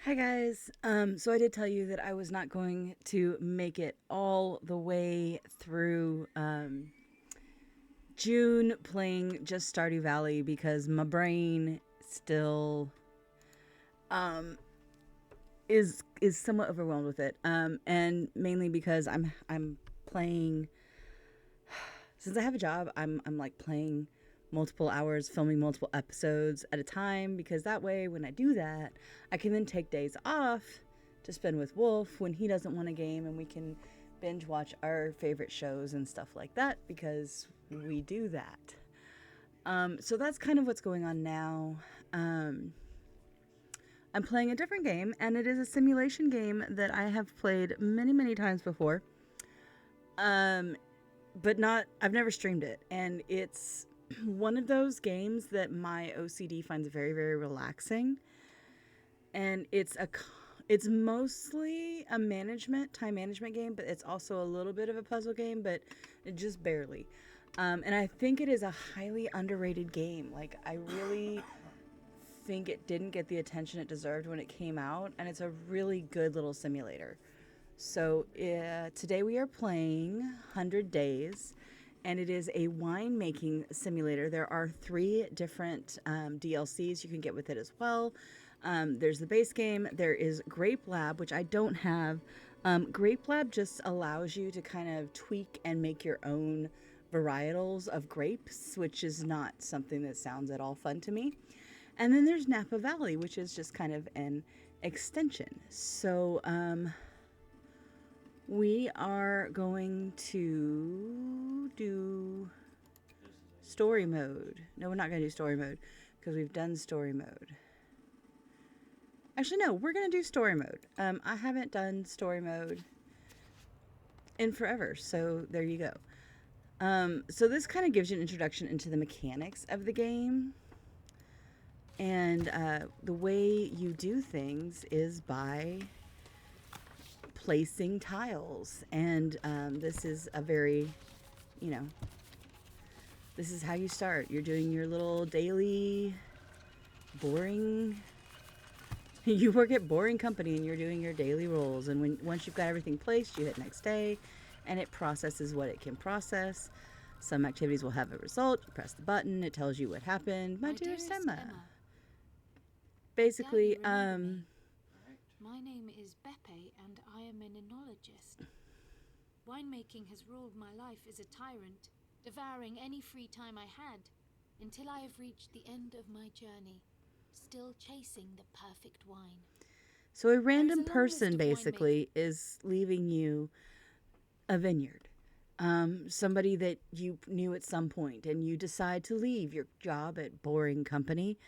Hi guys. So I did tell you that I was not going to make it all the way through June playing just Stardew Valley because my brain still um, is somewhat overwhelmed with it, and mainly because I'm playing since I have a job. I'm like playing multiple hours, filming multiple episodes at a time because that way when I do that, I can then take days off to spend with Wolf when he doesn't want a game, and we can binge watch our favorite shows and stuff like that because we do that. So that's kind of what's going on now. Um, I'm playing a different game, and it is a simulation game that I have played many, many times before. Um, but not, I've never streamed it. And it's one of those games that my OCD finds very, very relaxing. And it's mostly a time management game, but it's also a little bit of a puzzle game, but just barely. And I think it is a highly underrated game. Like, I really think it didn't get the attention it deserved when it came out, and it's a really good little simulator. So today we are playing 100 Days, and it is a winemaking simulator. There are three different DLCs you can get with it as well. There's the base game. There is Grape Lab, which I don't have. Grape Lab just allows you to kind of tweak and make your own varietals of grapes, which is not something that sounds at all fun to me. And then there's Napa Valley, which is just kind of an extension. So we are going to do story mode. No, we're not going to do story mode because we've done story mode. Actually, no, we're going to do story mode. I haven't done story mode in forever, so there you go. So this kind of gives you an introduction into the mechanics of the game. And the way you do things is by placing tiles. And this is a very, you know, this is how you start. You're doing your little daily boring. You work at Boring Company and you're doing your daily rolls. And once you've got everything placed, you hit next day, and it processes what it can process. Some activities will have a result. You press the button. It tells you what happened. My dearest Emma. Basically, My name is Beppe, and I am an enologist. Winemaking has ruled my life as a tyrant, devouring any free time I had, until I have reached the end of my journey, still chasing the perfect wine. so a random person basically is leaving you a vineyard. Somebody that you knew at some point, and you decide to leave your job at Boring Company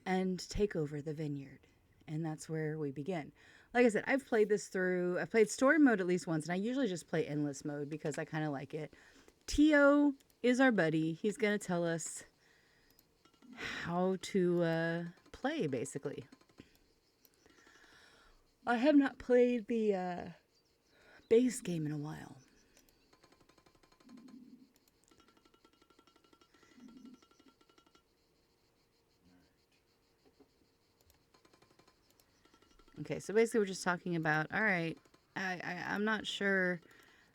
and take over the vineyard. And that's where we begin. Like I said, I've played story mode at least once, and I usually just play endless mode because I kind of like it. Tio is our buddy. He's going to tell us how to play, basically. I have not played the base game in a while. Okay, so basically we're just talking about, all right, I'm not sure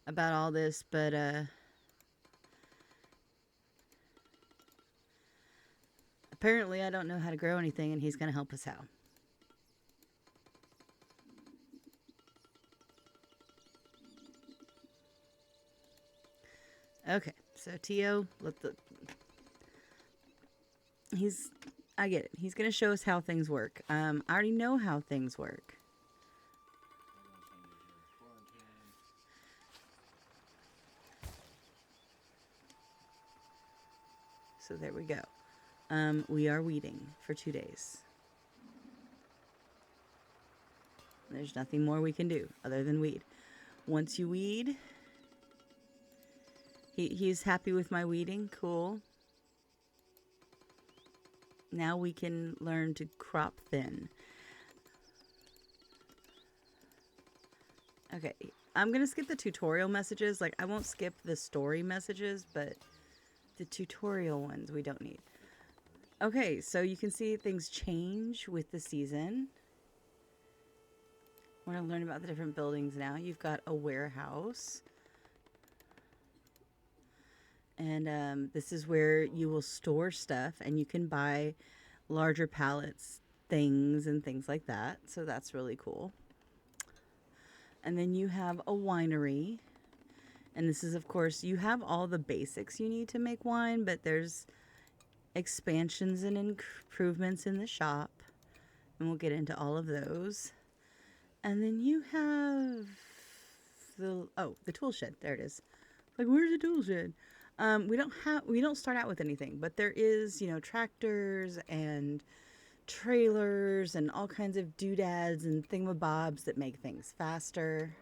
about all this, but apparently I don't know how to grow anything, and he's going to help us out. Okay, so Tio, he's, I get it. He's going to show us how things work. I already know how things work. So there we go. We are weeding for 2 days. There's nothing more we can do other than weed. Once you weed, he's happy with my weeding. Cool. Now we can learn to crop thin. Okay, I'm going to skip the tutorial messages. Like, I won't skip the story messages, but the tutorial ones we don't need. Okay, so you can see things change with the season. We're going to learn about the different buildings now. You've got a warehouse. And this is where you will store stuff, and you can buy larger pallets, things, and things like that. So that's really cool. And then you have a winery. And this is, of course, you have all the basics you need to make wine, but there's expansions and improvements in the shop. And we'll get into all of those. And then you have the tool shed. There it is. Like, where's the tool shed? We don't start out with anything, but there is, tractors and trailers and all kinds of doodads and thingamabobs that make things faster.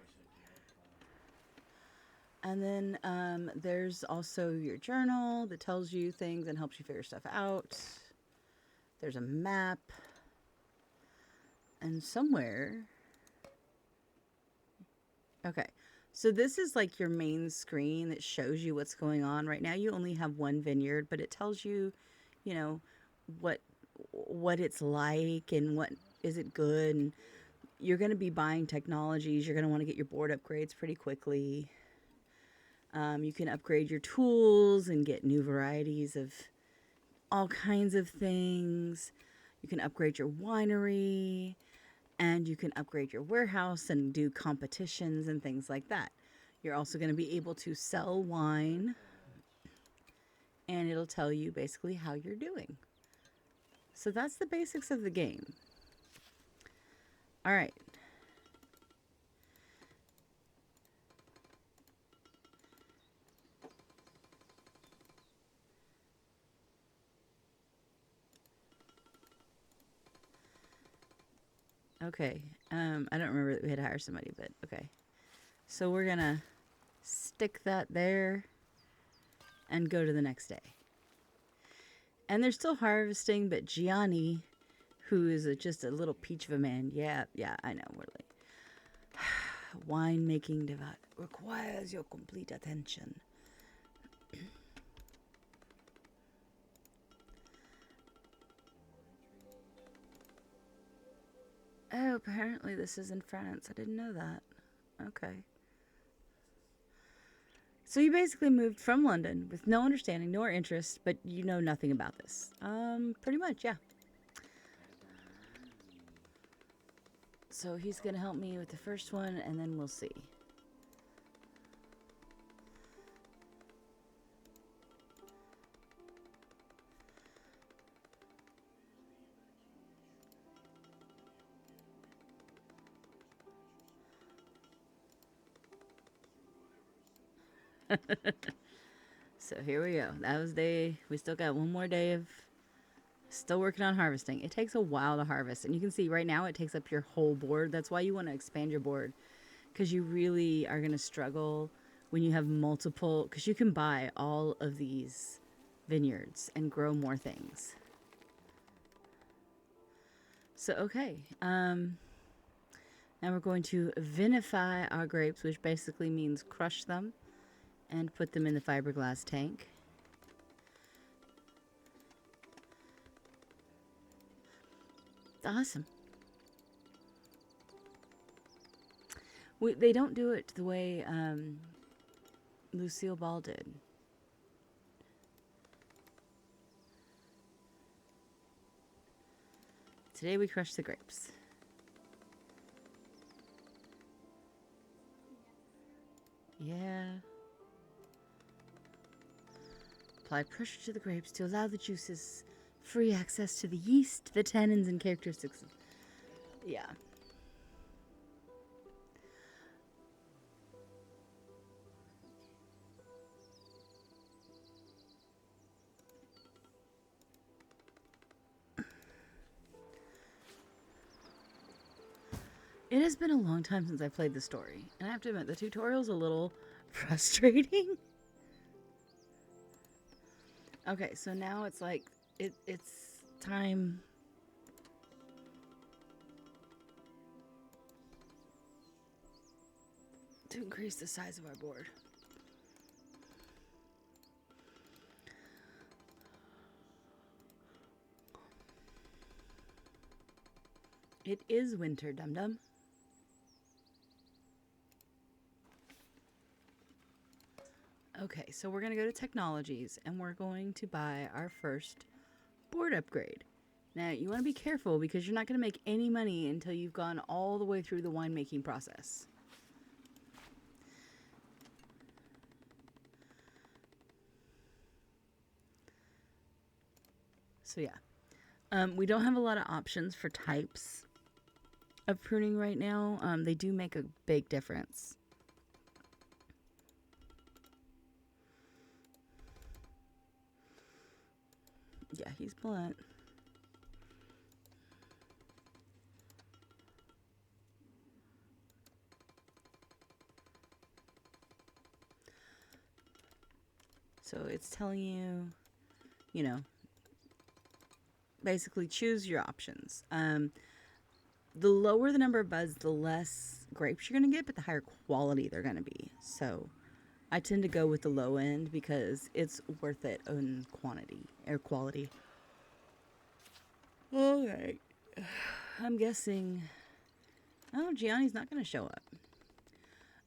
And then there's also your journal that tells you things and helps you figure stuff out. There's a map. And somewhere... Okay, so this is like your main screen that shows you what's going on. Right now you only have one vineyard, but it tells you, what it's like and what is it good. And you're going to be buying technologies. You're going to want to get your board upgrades pretty quickly. You can upgrade your tools and get new varieties of all kinds of things. You can upgrade your winery, and you can upgrade your warehouse and do competitions and things like that. You're also going to be able to sell wine, and it'll tell you basically how you're doing. So that's the basics of the game. All right. Okay, I don't remember that we had to hire somebody, but okay. So we're gonna stick that there and go to the next day. And they're still harvesting, but Gianni, who is just a little peach of a man, yeah, I know, we're like, winemaking devout requires your complete attention. Oh, apparently this is in France. I didn't know that. Okay. So you basically moved from London with no understanding nor interest, but you know nothing about this. Pretty much, yeah. So he's gonna help me with the first one, and then we'll see. So here we go. That was day. We still got one more day of still working on harvesting. It takes a while to harvest, and you can see right now it takes up your whole board. That's why you want to expand your board, because you really are going to struggle when you have multiple, because you can buy all of these vineyards and grow more things. So okay, now we're going to vinify our grapes, which basically means crush them and put them in the fiberglass tank. Awesome. They don't do it the way Lucille Ball did. Today we crush the grapes. Yeah. Apply pressure to the grapes to allow the juices free access to the yeast, the tannins, and characteristics. Yeah. It has been a long time since I played the story, and I have to admit, the tutorial's a little frustrating. Okay, so now it's like, it's time. To increase the size of our board. It is winter, dum-dum. Okay, so we're going to go to technologies and we're going to buy our first board upgrade. Now, you want to be careful because you're not going to make any money until you've gone all the way through the winemaking process. So, yeah. We don't have a lot of options for types of pruning right now. They do make a big difference. Yeah, he's blunt. So it's telling you, you know, basically choose your options. The lower the number of buds, the less grapes you're going to get, but the higher quality they're going to be. So I tend to go with the low end because it's worth it in quantity or quality. All right. I'm guessing. Oh, Gianni's not going to show up.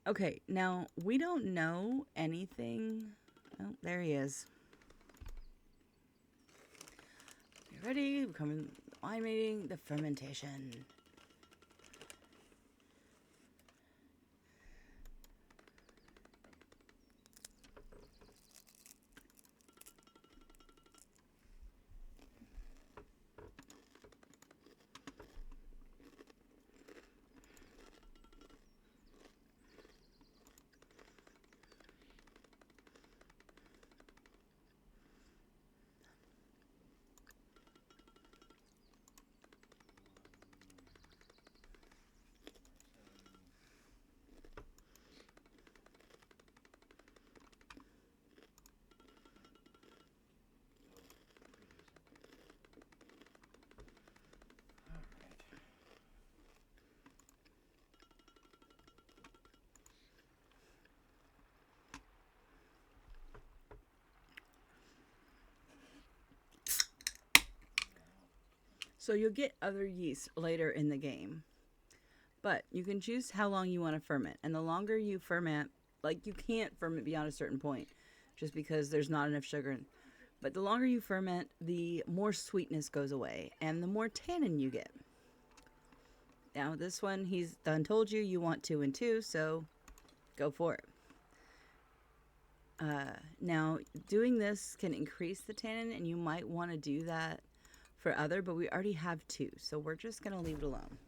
Okay, now we don't know anything. Oh, there he is. You ready? We're coming. Wine mating, the fermentation. So you'll get other yeast later in the game. But you can choose how long you want to ferment. And the longer you ferment, like you can't ferment beyond a certain point just because there's not enough sugar. But the longer you ferment, the more sweetness goes away and the more tannin you get. Now, this one, he's done told you you want 2 and 2, so go for it. Now, doing this can increase the tannin, and you might want to do that for other, but we already have 2, so we're just going to leave it alone.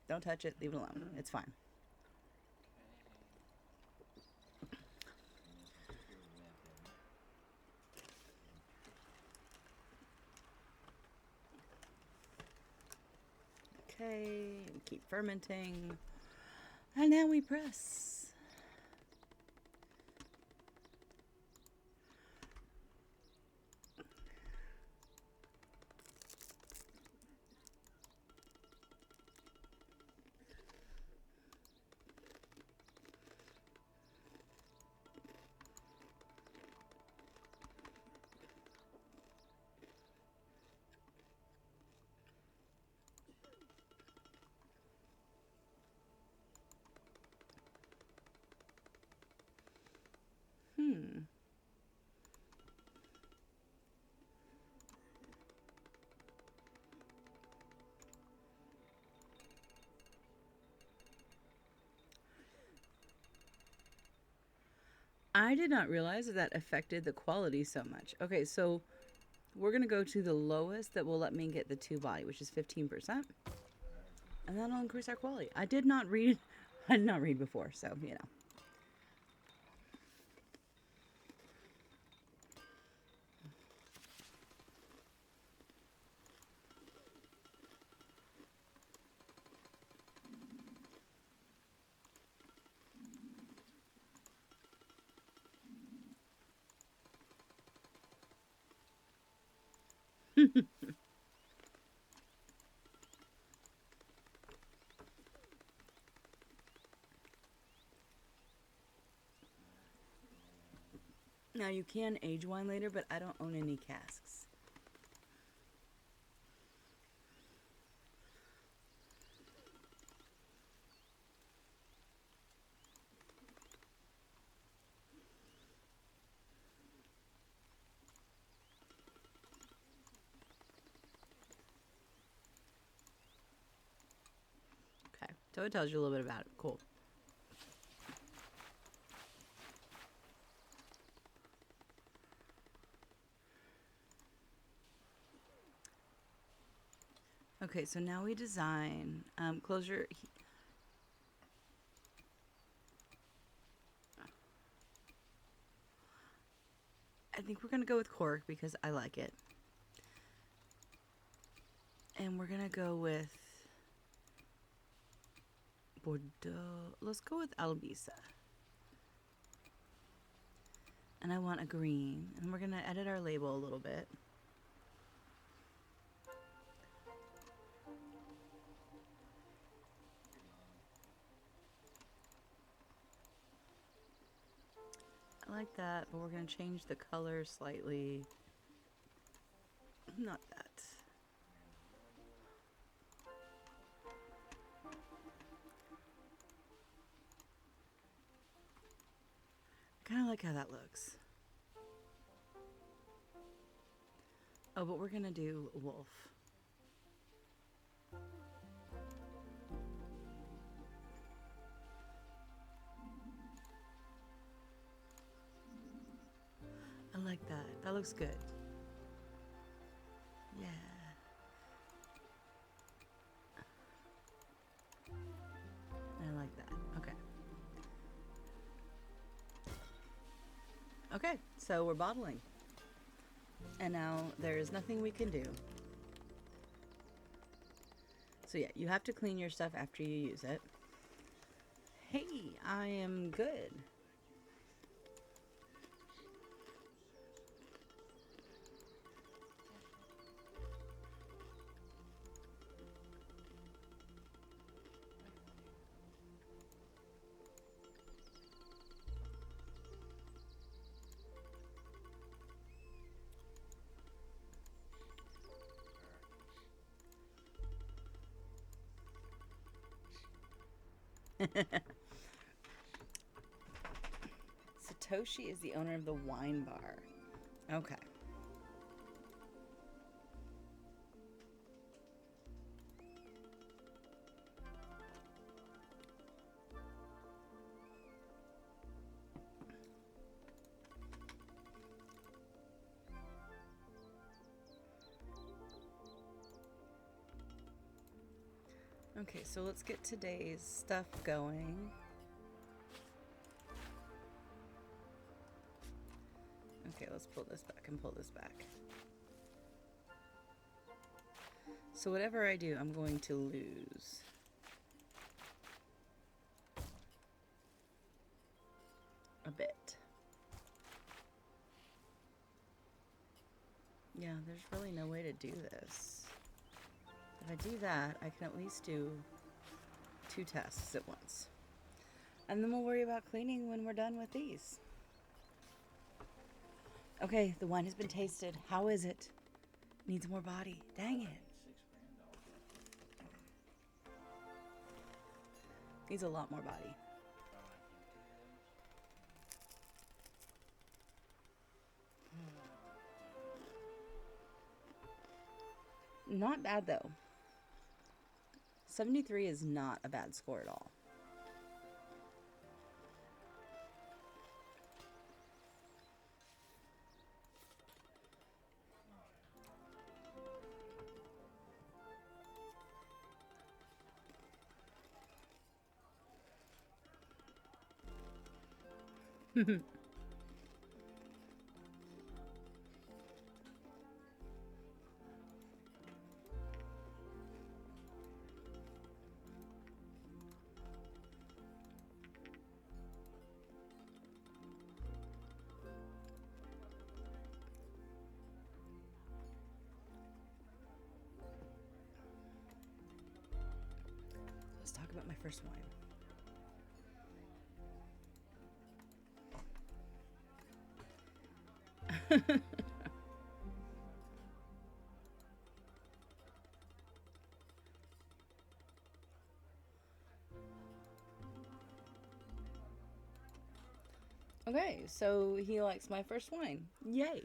Don't touch it, leave it alone. It's fine. Okay, keep fermenting. And now we press. I did not realize that affected the quality so much. Okay, so we're going to go to the lowest that will let me get the 2 body, which is 15%. And that'll increase our quality. I did not read before, so, you know. Now you can age wine later, but I don't own any casks. So it tells you a little bit about it. Cool. Okay, so now we design. Close your. I think we're gonna go with cork because I like it, and we're gonna go with Bordeaux. Let's go with Albisa. And I want a green, and we're gonna edit our label a little bit. I like that, but we're gonna change the color slightly. Not that. I kind of like how that looks. Oh, but we're gonna do wolf. I like that. That looks good. Yeah. I like that. Okay. Okay, so we're bottling. And now there is nothing we can do. So yeah, you have to clean your stuff after you use it. Hey, I am good. Satoshi is the owner of the wine bar. Okay. Okay, so let's get today's stuff going. Okay, let's pull this back and pull this back. So whatever I do, I'm going to lose. A bit. Yeah, there's really no way to do this. If I do that, I can at least do 2 tests at once. And then we'll worry about cleaning when we're done with these. Okay, the wine has been tasted. How is it? Needs more body. Dang it. Needs a lot more body. Not bad though. 73 is not a bad score at all. Let's talk about my first wine. Okay, so he likes my first wine. Yay.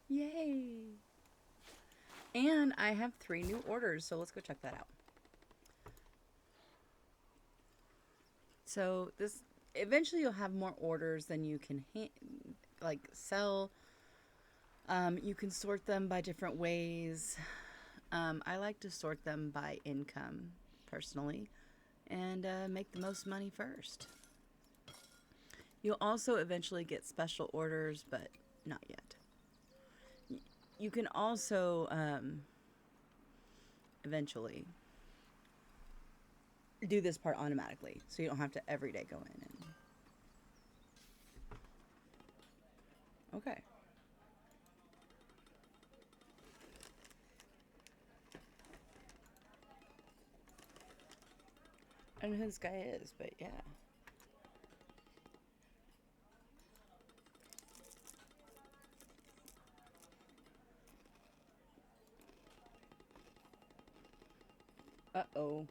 Yay! And I have 3 new orders, so let's go check that out. So this eventually you'll have more orders than you can sell. You can sort them by different ways. I like to sort them by income personally, and make the most money first. You'll also eventually get special orders, but not yet. You can also eventually do this part automatically, so you don't have to every day go in and. Okay. I don't know who this guy is, but yeah. Uh-oh.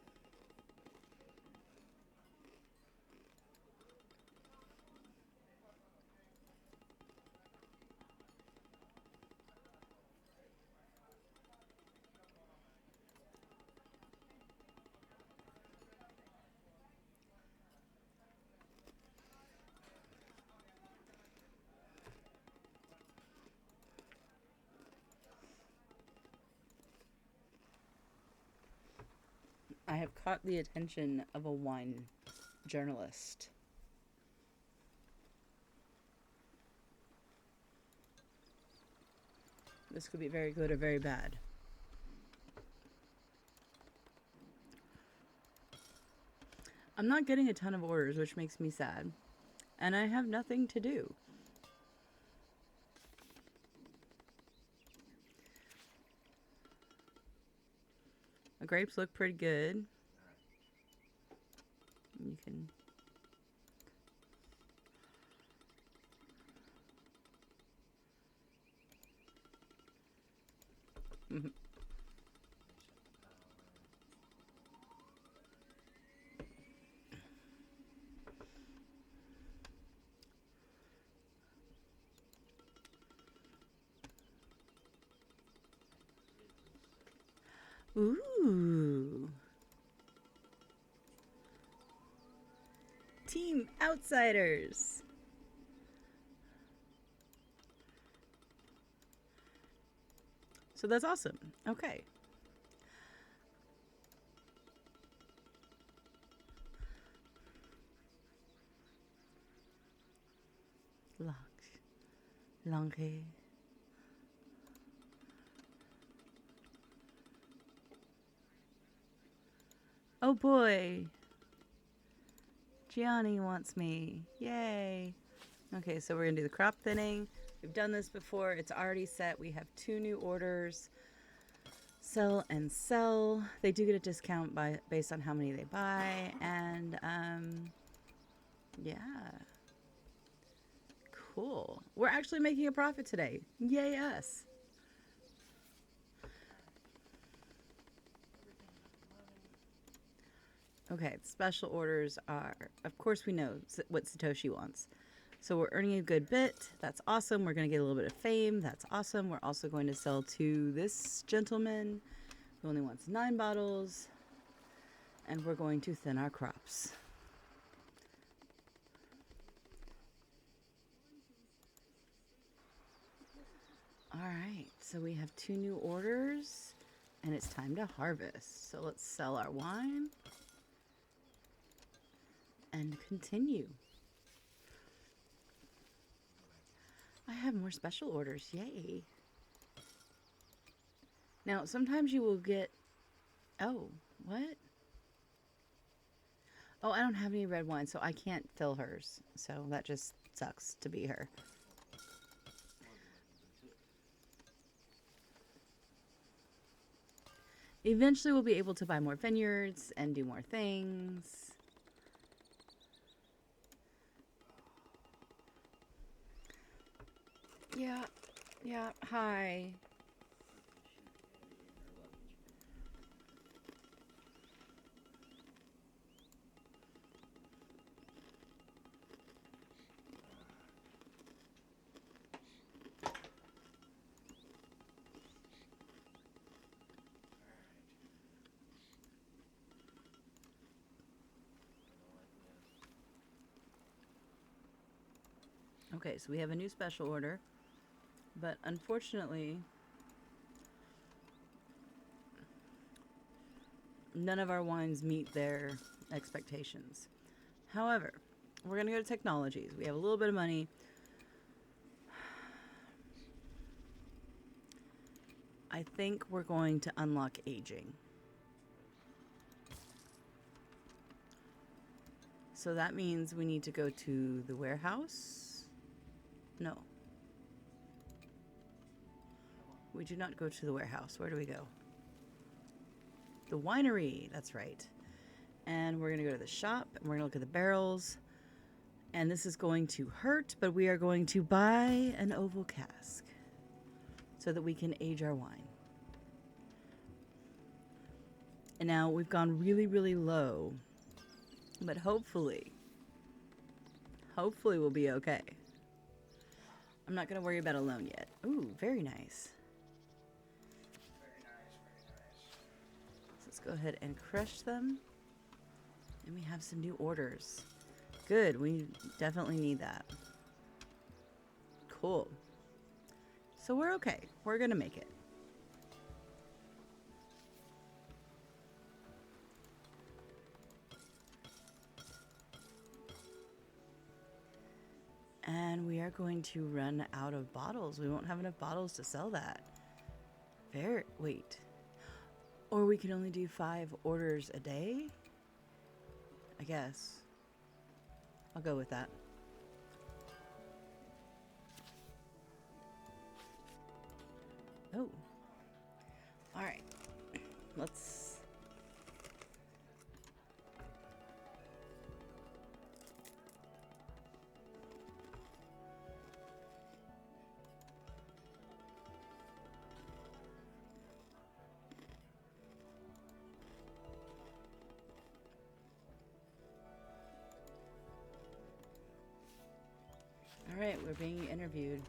I have caught the attention of a wine journalist. This could be very good or very bad. I'm not getting a ton of orders, which makes me sad. And I have nothing to do. The grapes look pretty good. You can. Ooh. Team Outsiders. So that's awesome. Okay. Lange. Oh boy. Gianni wants me. Yay. Okay, so we're going to do the crop thinning. We've done this before. It's already set. We have 2 new orders. Sell and sell. They do get a discount based on how many they buy. And, yeah. Cool. We're actually making a profit today. Yay us. Okay, special orders are, of course we know what Satoshi wants. So we're earning a good bit. That's awesome. We're going to get a little bit of fame. That's awesome. We're also going to sell to this gentleman who only wants 9 bottles. And we're going to thin our crops. All right, so we have 2 new orders and it's time to harvest. So let's sell our wine and continue. I have more special orders. Yay. Now, sometimes you will get... Oh, what? Oh, I don't have any red wine, so I can't fill hers. So that just sucks to be her. Eventually, we'll be able to buy more vineyards and do more things. Yeah, hi. Okay, so we have a new special order, but unfortunately, none of our wines meet their expectations. However, we're going to go to technologies. We have a little bit of money. I think we're going to unlock aging. So that means we need to go to the warehouse. No. We do not go to the warehouse. Where do we go? The winery. That's right. And we're going to go to the shop and we're going to look at the barrels. And this is going to hurt, but we are going to buy an oval cask so that we can age our wine. And now we've gone really, really low, but hopefully we'll be okay. I'm not going to worry about a loan yet. Ooh, very nice. Very nice, very nice. So let's go ahead and crush them. And we have some new orders. Good, we definitely need that. Cool. So we're okay. We're going to make it. And we are going to run out of bottles. We won't have enough bottles to sell that. Wait. Or we can only do 5 orders a day? I guess. I'll go with that. Oh. All right. Let's... All right, we're being interviewed.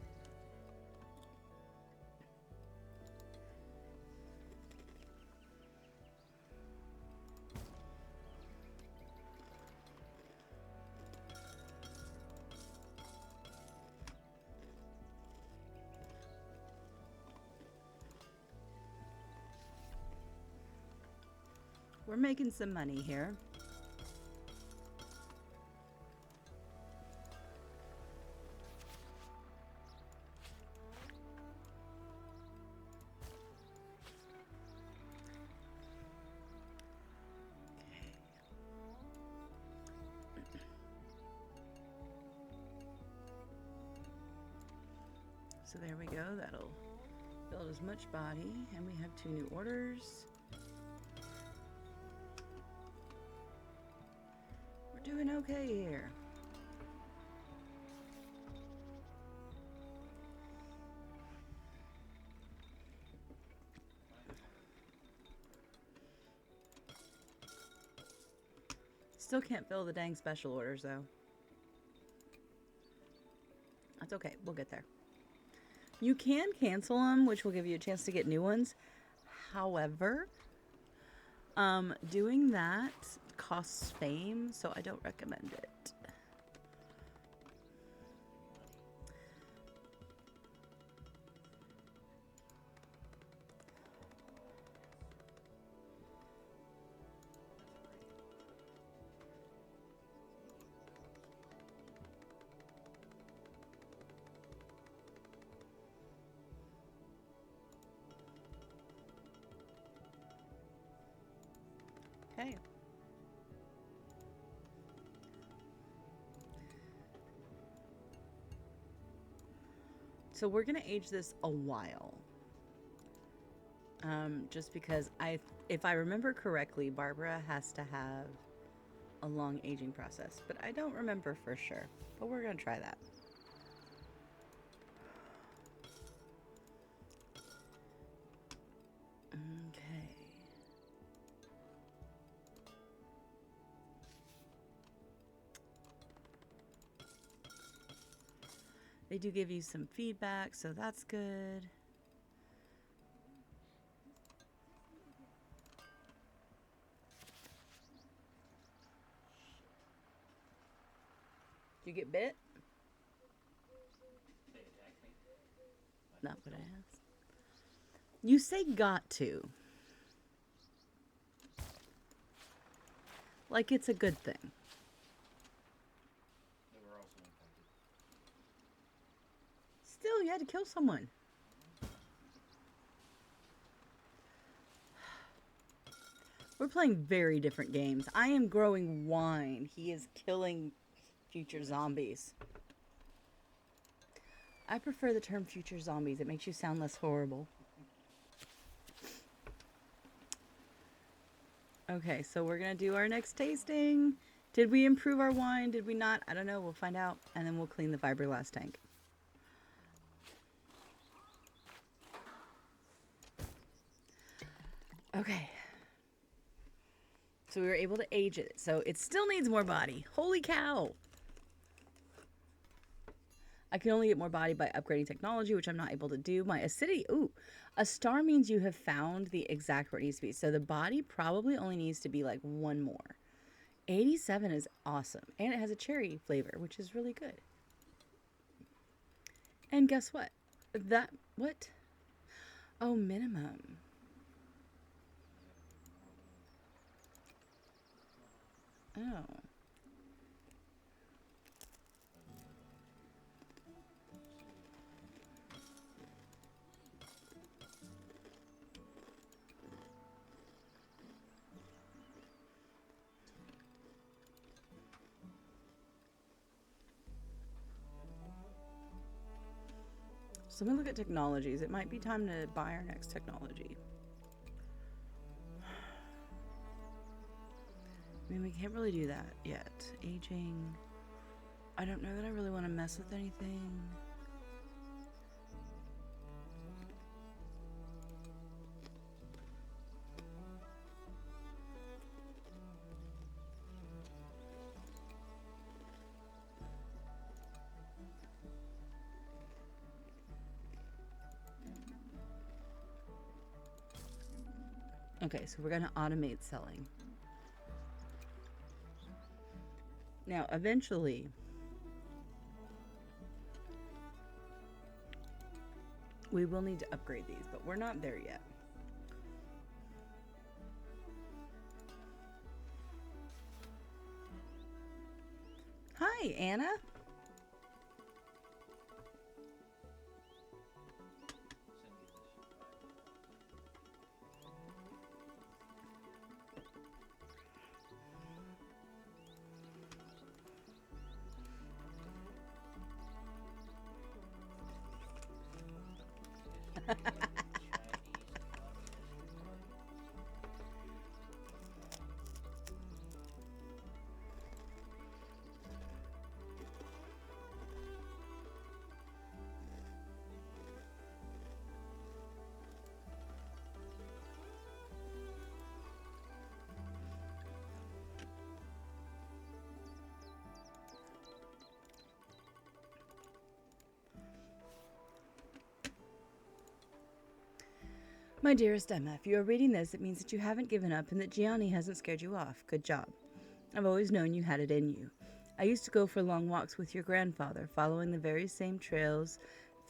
We're making some money here. So there we go. That'll build as much body. And we have 2 new orders. We're doing okay here. Still can't fill the dang special orders though. That's okay. We'll get there. You can cancel them, which will give you a chance to get new ones. However, doing that costs fame, so I don't recommend it. Okay. So we're gonna age this a while. Just because if I remember correctly, Barbara has to have a long aging process, but I don't remember for sure. But we're gonna try that. Okay. They do give you some feedback, so that's good. Do you get bit? Not what I asked. You say got to. Like it's a good thing. They were also infected. Still, you had to kill someone. We're playing very different games. I am growing wine. He is killing future zombies. I prefer the term future zombies. It makes you sound less horrible. Okay, so we're going to do our next tasting. Did we improve our wine? Did we not? I don't know. We'll find out. And then we'll clean the fiberglass tank. Okay. So we were able to age it. So it still needs more body. Holy cow. I can only get more body by upgrading technology, which I'm not able to do. My acidity, ooh, a star means you have found the exact where it needs to be. So the body probably only needs to be like one more. 87 is awesome. And it has a cherry flavor, which is really good. And guess what? What? Oh, minimum. Oh. So let me look at technologies. It might be time to buy our next technology. I mean, we can't really do that yet. Aging. I don't know that I really want to mess with anything. Okay, so we're going to automate selling. Now, eventually, we will need to upgrade these, but we're not there yet. Hi, Anna. My dearest Emma, if you are reading this, it means that you haven't given up and that Gianni hasn't scared you off. Good job. I've always known you had it in you. I used to go for long walks with your grandfather, following the very same trails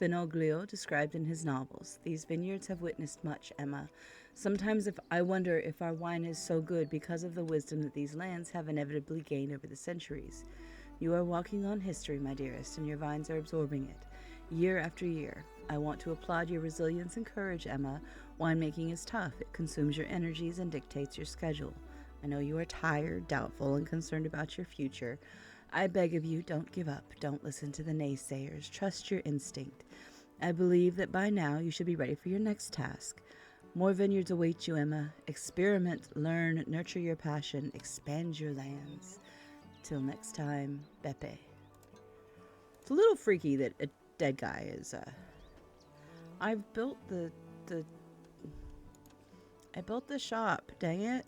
Finoglio described in his novels. These vineyards have witnessed much, Emma. Sometimes I wonder if our wine is so good because of the wisdom that these lands have inevitably gained over the centuries. You are walking on history, my dearest, and your vines are absorbing it, year after year. I want to applaud your resilience and courage, Emma. Winemaking is tough. It consumes your energies and dictates your schedule. I know you are tired, doubtful, and concerned about your future. I beg of you, don't give up. Don't listen to the naysayers. Trust your instinct. I believe that by now you should be ready for your next task. More vineyards await you, Emma. Experiment, learn, nurture your passion, expand your lands. Till next time, Beppe. It's a little freaky that a dead guy is, I've built I built the shop, dang it.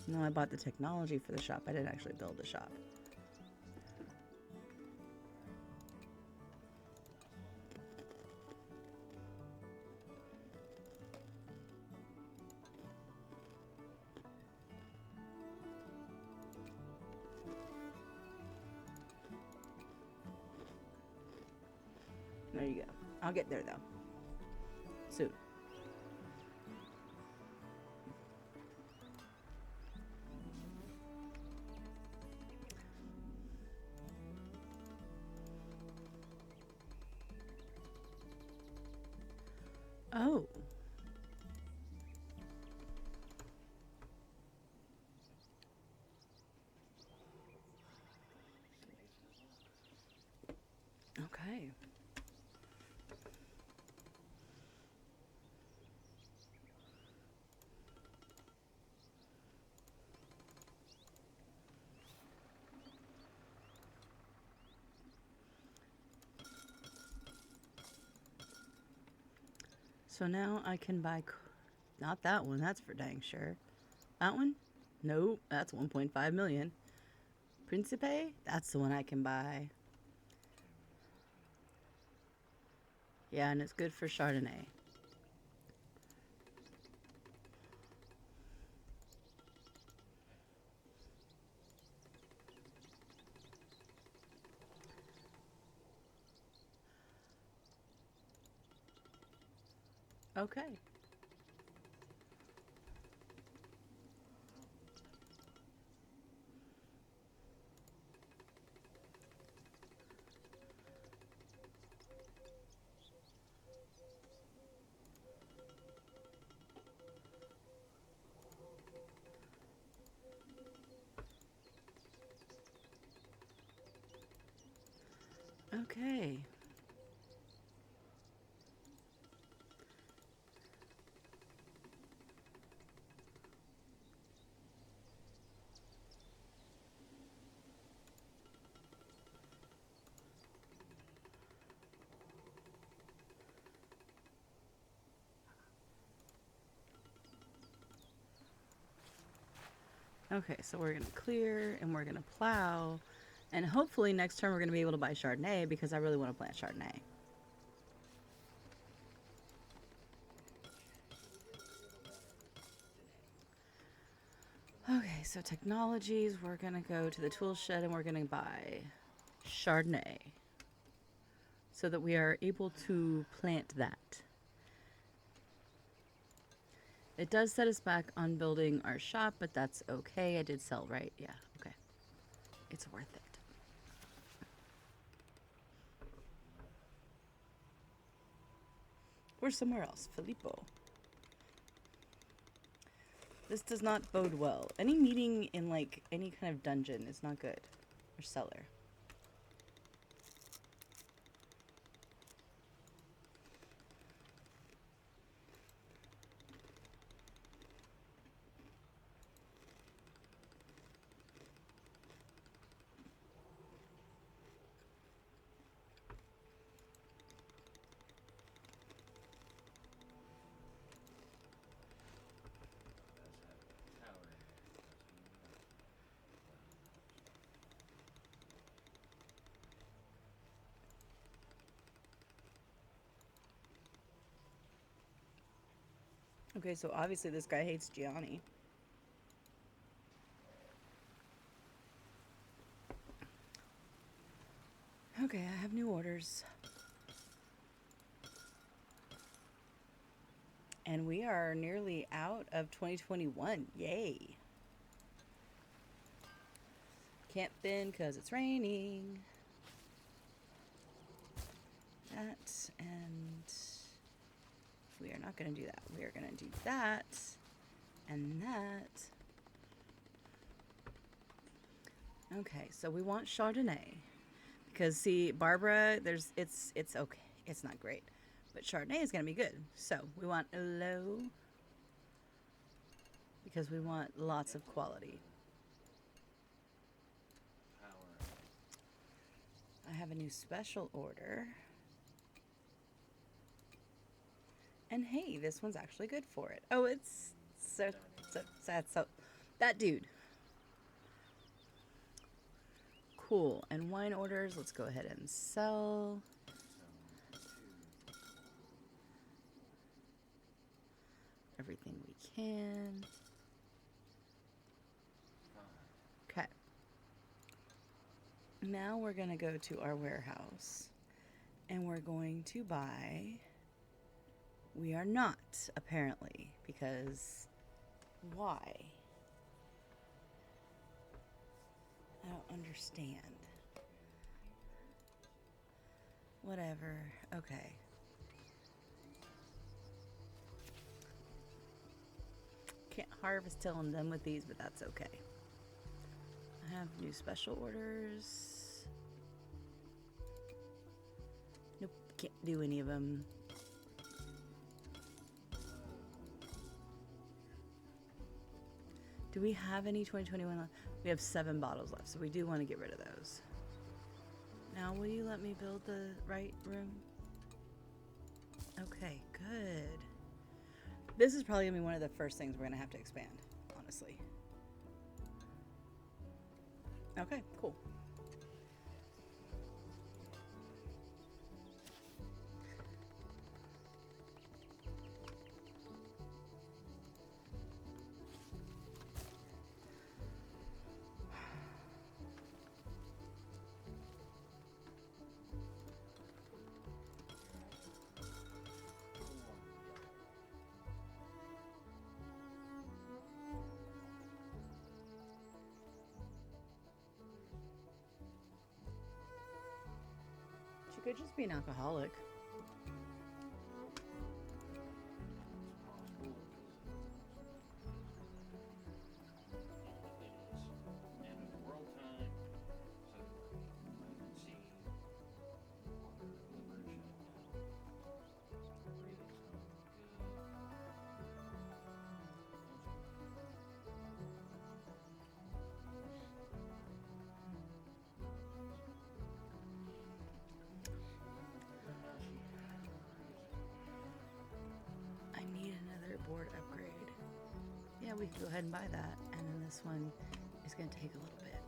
No, I bought the technology for the shop. I didn't actually build the shop. There you go. I'll get there though. Soon. Oh. Okay. So now I can buy, not that one, that's for dang sure. That one? Nope, that's 1.5 million. Principe? That's the one I can buy. Yeah, and it's good for Chardonnay. Okay. Okay. Okay, so we're going to clear and we're going to plow. And hopefully next term we're going to be able to buy Chardonnay because I really want to plant Chardonnay. Okay, so technologies, we're going to go to the tool shed and we're going to buy Chardonnay so that we are able to plant that. It does set us back on building our shop, but that's okay. I did sell, right? Yeah, okay. It's worth it. Or somewhere else. Filippo. This does not bode well. Any meeting in, like, any kind of dungeon is not good. Or cellar. Okay, so obviously this guy hates Gianni. Okay, I have new orders. And we are nearly out of 2021. Yay. Can't bin because it's raining. That, and we are not going to do that. We are going to do that and that. Okay, so we want Chardonnay. Because see, Barbara, it's okay. It's not great. But Chardonnay is going to be good. So we want a low because we want lots of quality. I have a new special order. And hey, this one's actually good for it. Oh, it's so sad. So that dude. Cool. And wine orders, let's go ahead and sell. Everything we can. Now we're going to go to our warehouse. And we're going to buy... We are not, apparently, because... Why? I don't understand. Whatever. Okay. Can't harvest till I'm done with these, but that's okay. I have new special orders. Nope, can't do any of them. Do we have any 2021 left? We have 7 bottles left, so we do want to get rid of those. Now, will you let me build the right room? Okay, good. This is probably going to be one of the first things we're going to have to expand, honestly. Okay, cool. She could just be an alcoholic. I need another board upgrade. Yeah, we can go ahead and buy that. And then this one is going to take a little bit.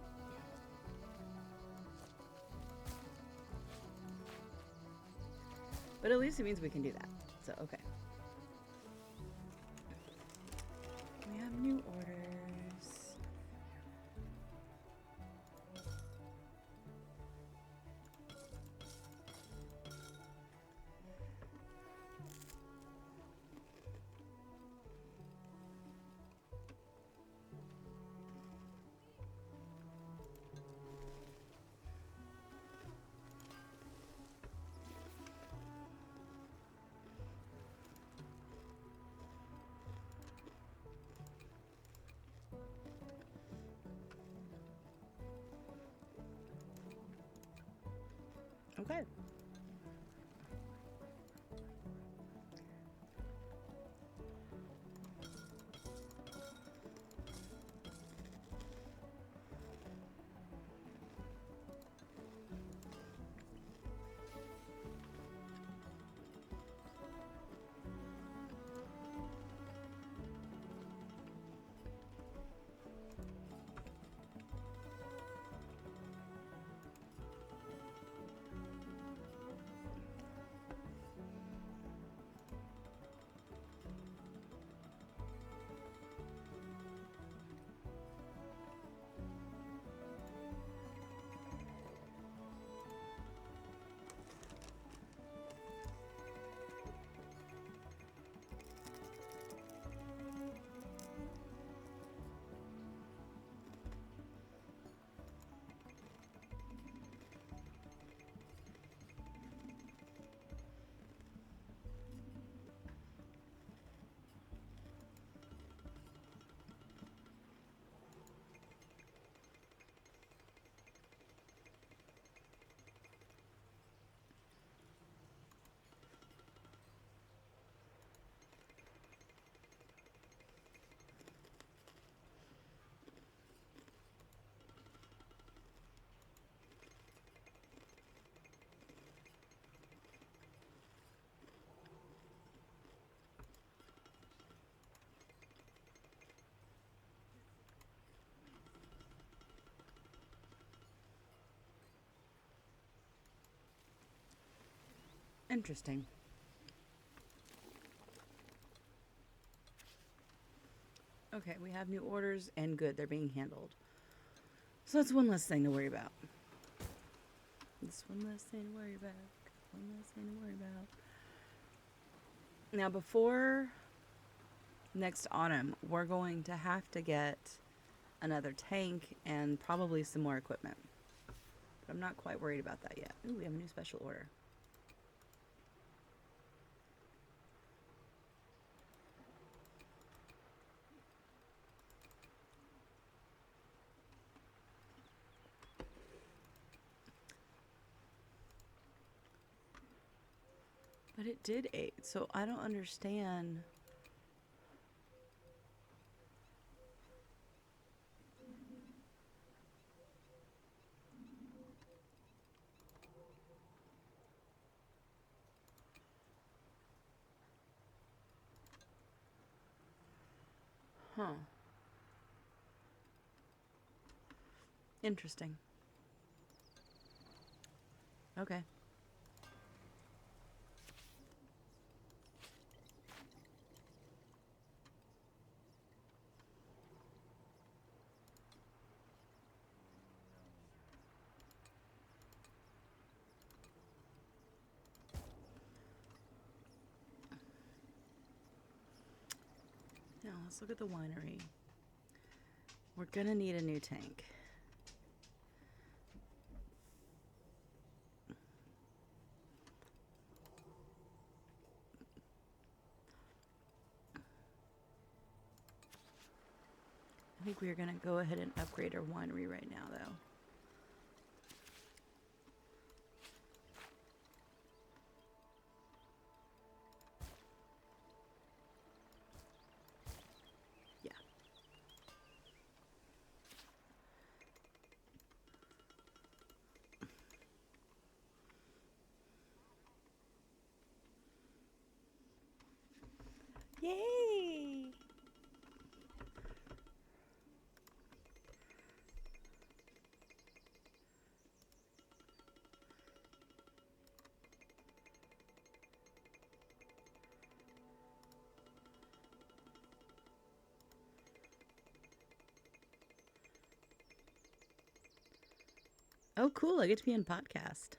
But at least it means we can do that. So, okay. We have new orders. Okay. Interesting. Okay, we have new orders and good, they're being handled. So that's one less thing to worry about. That's one less thing to worry about. One less thing to worry about. Now, before next autumn, we're going to have to get another tank and probably some more equipment. But I'm not quite worried about that yet. Ooh, we have a new special order. But it did 8, so I don't understand. Huh. Interesting. Okay. Now, let's look at the winery. We're gonna need a new tank. I think we are gonna go ahead and upgrade our winery right now, though. Yeah. Yay! Oh, cool. I get to be in podcast.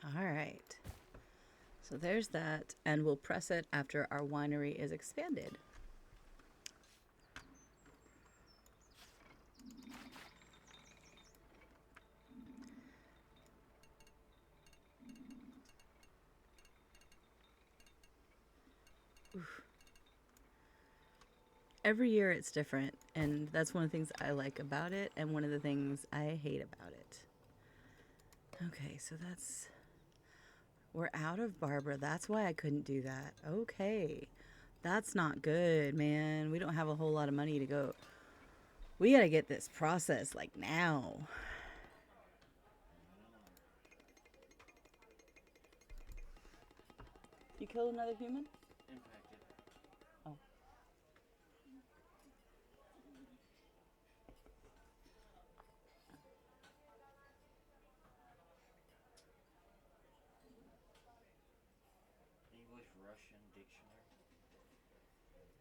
All right. So there's that, and we'll press it after our winery is expanded. Oof. Every year it's different, and that's one of the things I like about it, and one of the things I hate about it. Okay, so that's... We're out of Barbara. That's why I couldn't do that. Okay. That's not good, man. We don't have a whole lot of money to go. We gotta get this process, like, now. You killed another human? Impacted. Oh. English Russian dictionary.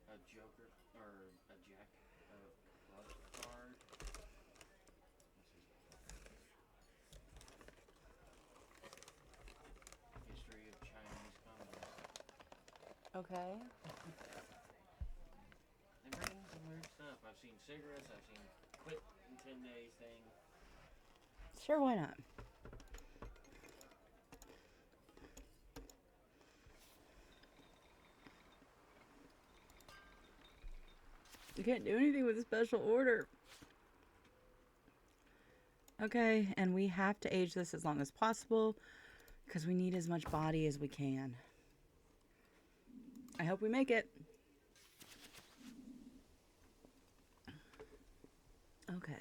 A joker or a jack of clubs card. History of Chinese communists. Okay. They bring in some weird stuff. I've seen cigarettes. I've seen quit in 10 days thing. Sure, why not? You can't do anything with a special order. Okay, and we have to age this as long as possible because we need as much body as we can. I hope we make it. Okay.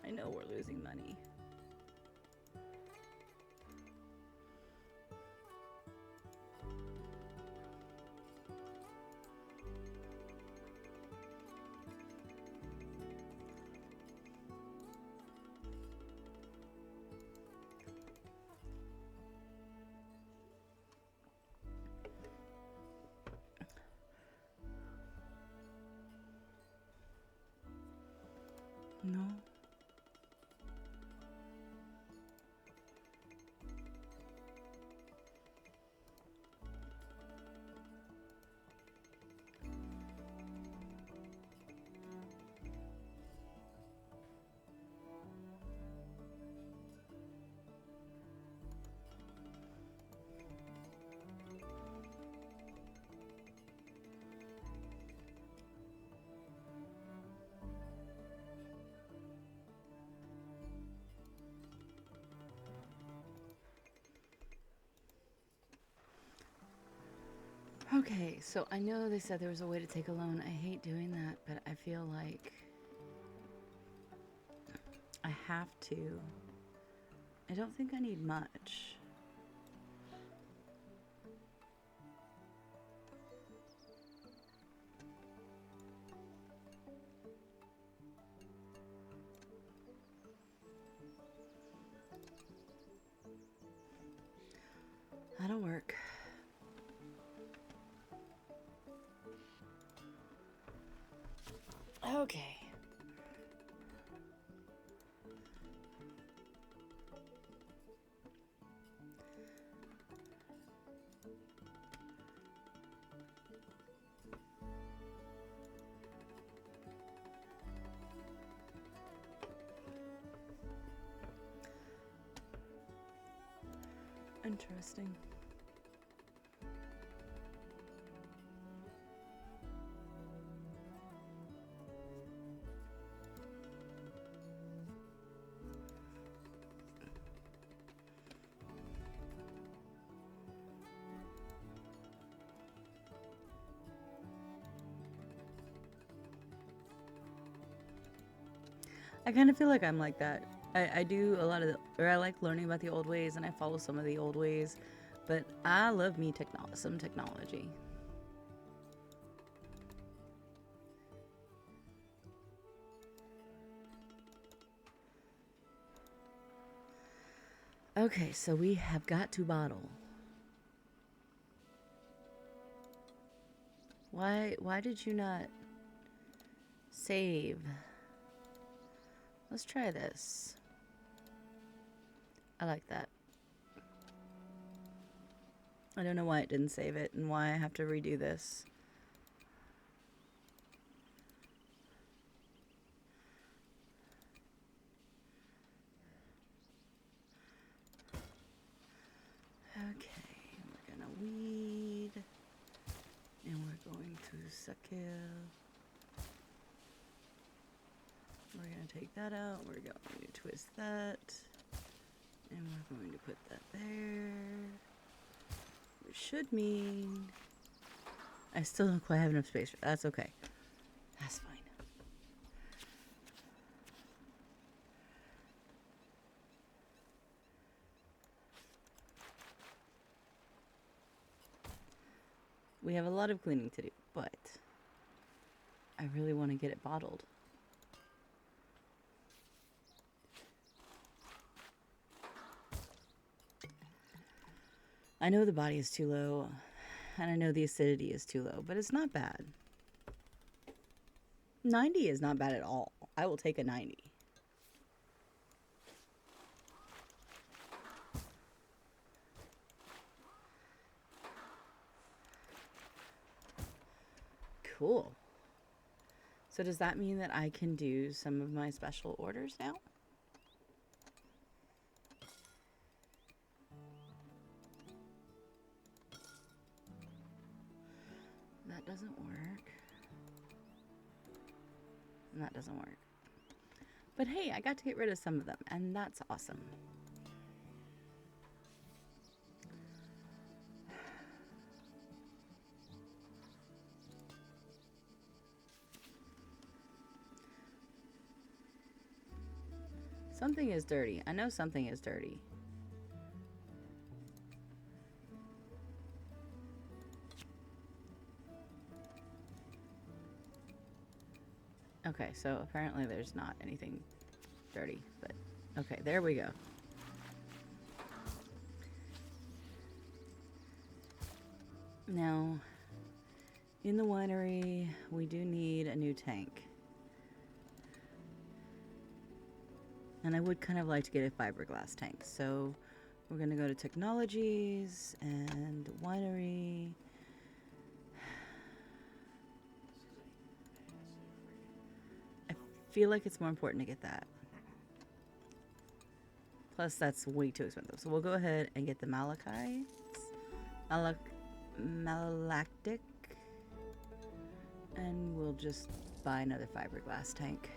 I know we're losing money. No. Okay, so I know they said there was a way to take a loan. I hate doing that, but I feel like I have to. I don't think I need much. That'll work. Okay. Interesting. I kind of feel like I'm like that. I do a lot of or I like learning about the old ways and I follow some of the old ways, but I love me some technology. Okay, so we have got to bottle. Why did you not save? Let's try this. I like that. I don't know why it didn't save it and why I have to redo this. Okay, we're gonna weed. And we're going to suckle. We're going to take that out. We're going to twist that. And we're going to put that there. Which should mean I still don't quite have enough space for that. That's okay. That's fine. We have a lot of cleaning to do, but I really want to get it bottled. I know the body is too low, and I know the acidity is too low, but it's not bad. 90 is not bad at all. I will take a 90. Cool. So does that mean that I can do some of my special orders now? That doesn't work. And that doesn't work. But hey, I got to get rid of some of them, and that's awesome. Something is dirty. I know something is dirty. Okay, so apparently there's not anything dirty, but okay, there we go. Now, in the winery, we do need a new tank. And I would kind of like to get a fiberglass tank. So we're going to go to technologies and winery. I feel like it's more important to get that. Plus, that's way too expensive. So we'll go ahead and get the malachite. Malolactic. And we'll just buy another fiberglass tank.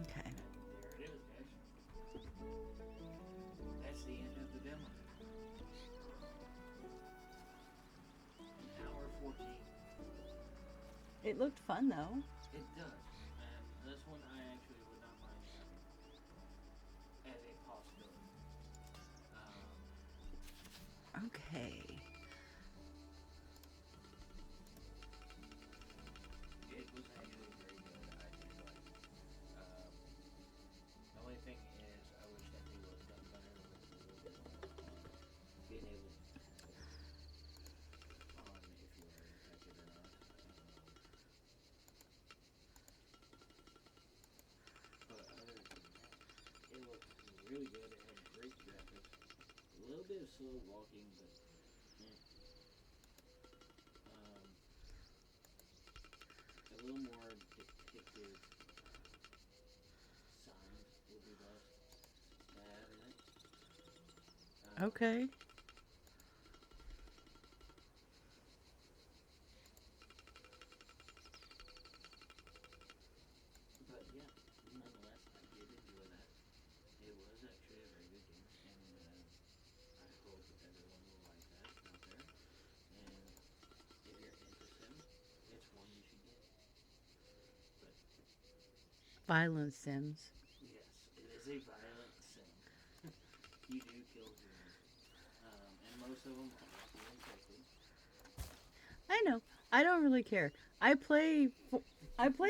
Okay. There it is, guys. That's the end of the demo. An hour 14. It looked fun though. It does. And this one I actually would not mind having as a possibility. Okay. It was actually very good. I did like it. The only thing is, I wish that they would have done better with a little bit more on being able on if you are infected or not. But other than that, it looked really good. It had great graphics. A little bit of slow walking, but a little more depictive signs would be best to have in it. Okay. But yeah, nonetheless, I did enjoy that. It was actually a very good game, and I hope everyone will like that out there. And if you're into Sims, it's one you should get. But Violent Sims. yes, it is a violent sim. You do kill humans, and most of them are infected. I know. I don't really care. I play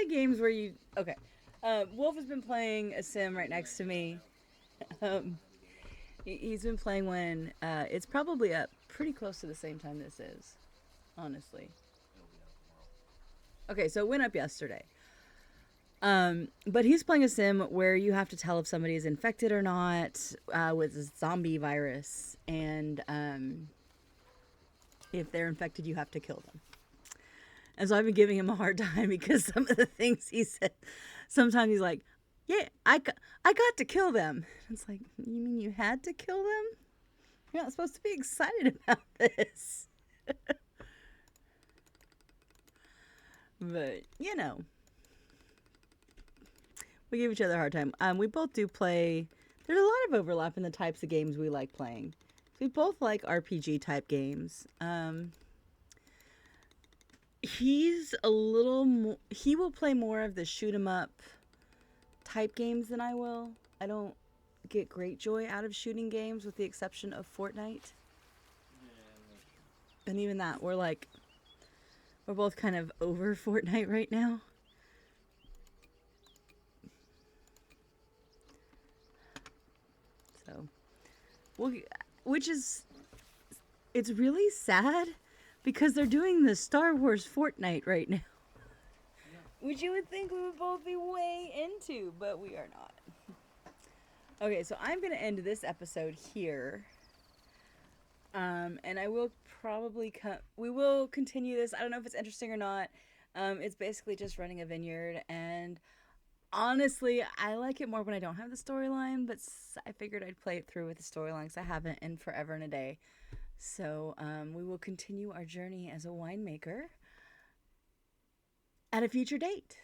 games where you. Okay. Wolf has been playing a sim right next to me. He's been playing when it's probably up pretty close to the same time this is, honestly. It'll be out tomorrow. Okay, so it went up yesterday. But he's playing a sim where you have to tell if somebody is infected or not with a zombie virus, and if they're infected, you have to kill them. And so I've been giving him a hard time because some of the things he said, sometimes he's like, yeah, I got to kill them. It's like, you mean you had to kill them? You're not supposed to be excited about this. But, you know, we give each other a hard time. We both do play, there's a lot of overlap in the types of games we like playing. We both like RPG type games. He's a little more, he will play more of the shoot 'em up type games than I will. I don't get great joy out of shooting games with the exception of Fortnite. And even that, we're both kind of over Fortnite right now. So, which is, it's really sad because they're doing the Star Wars Fortnite right now. Which you would think we would both be way into, but we are not. Okay, so I'm going to end this episode here. And I will probably we will continue this. I don't know if it's interesting or not. It's basically just running a vineyard, and honestly, I like it more when I don't have the storyline, but I figured I'd play it through with the storyline because I haven't in forever and a day. So we will continue our journey as a winemaker at a future date.